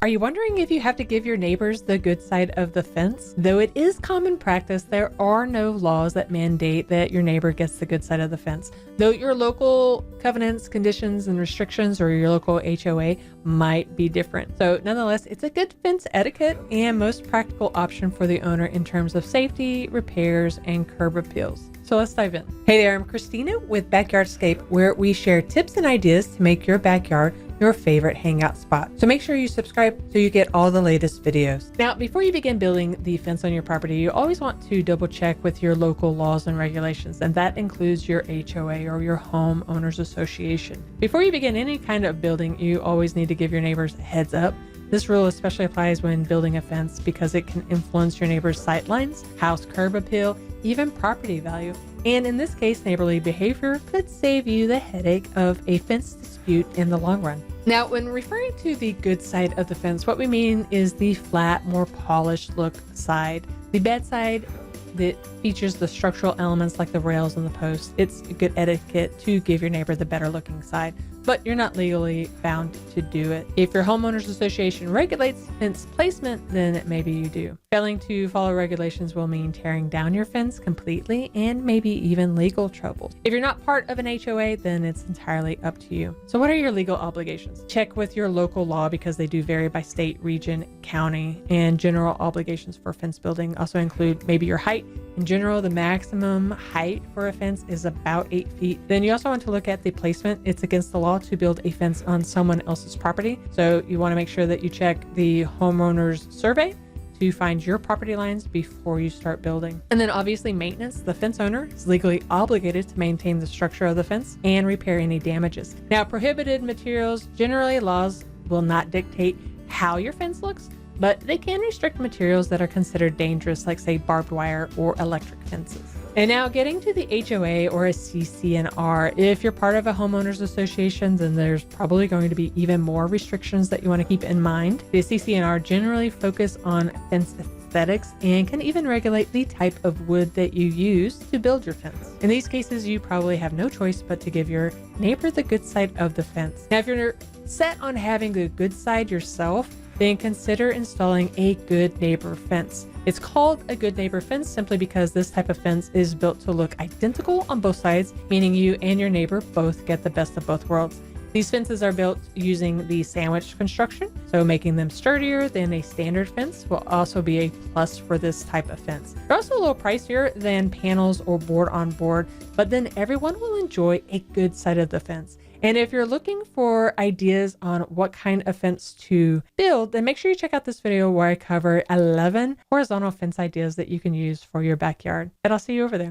Are you wondering if you have to give your neighbors the good side of the fence? Though it is common practice, there are no laws that mandate that your neighbor gets the good side of the fence. Though your local covenants, conditions, and restrictions or your local HOA might be different. So nonetheless, it's a good fence etiquette and most practical option for the owner in terms of safety, repairs, and curb appeals. So let's dive in. Hey there, I'm Christina with Backyardscape, where we share tips and ideas to make your backyard your favorite hangout spot. So make sure you subscribe so you get all the latest videos. Now, before you begin building the fence on your property, you always want to double check with your local laws and regulations, and that includes your HOA or your homeowners association. Before you begin any kind of building, you always need to give your neighbors a heads up. This rule especially applies when building a fence because it can influence your neighbor's sight lines, house curb appeal, even property value. And in this case, neighborly behavior could save you the headache of a fence dispute in the long run. Now, when referring to the good side of the fence, what we mean is the flat, more polished look side. The bad side that features the structural elements like the rails and the posts. It's good etiquette to give your neighbor the better looking side, but you're not legally bound to do it. If your homeowners association regulates fence placement, then maybe you do. Failing to follow regulations will mean tearing down your fence completely and maybe even legal trouble. If you're not part of an HOA, then it's entirely up to you. So what are your legal obligations? Check with your local law because they do vary by state, region, county, and general obligations for fence building also include maybe your height. In general, the maximum height for a fence is about 8 feet. Then you also want to look at the placement. It's against the law to build a fence on someone else's property. So you want to make sure that you check the homeowner's survey to find your property lines before you start building. And then obviously maintenance. The fence owner is legally obligated to maintain the structure of the fence and repair any damages. Now, prohibited materials, generally laws will not dictate how your fence looks, but they can restrict materials that are considered dangerous, like say barbed wire or electric fences. And now getting to the HOA or a CC&R, if you're part of a homeowners association, then there's probably going to be even more restrictions that you want to keep in mind. The CC&R generally focus on fence aesthetics and can even regulate the type of wood that you use to build your fence. In these cases, you probably have no choice but to give your neighbor the good side of the fence. Now, if you're set on having the good side yourself, then consider installing a good neighbor fence. It's called a good neighbor fence simply because this type of fence is built to look identical on both sides, meaning you and your neighbor both get the best of both worlds. These fences are built using the sandwich construction, so making them sturdier than a standard fence will also be a plus for this type of fence. They're also a little pricier than panels or board on board, but then everyone will enjoy a good side of the fence. And if you're looking for ideas on what kind of fence to build, then make sure you check out this video where I cover 11 horizontal fence ideas that you can use for your backyard. And I'll see you over there.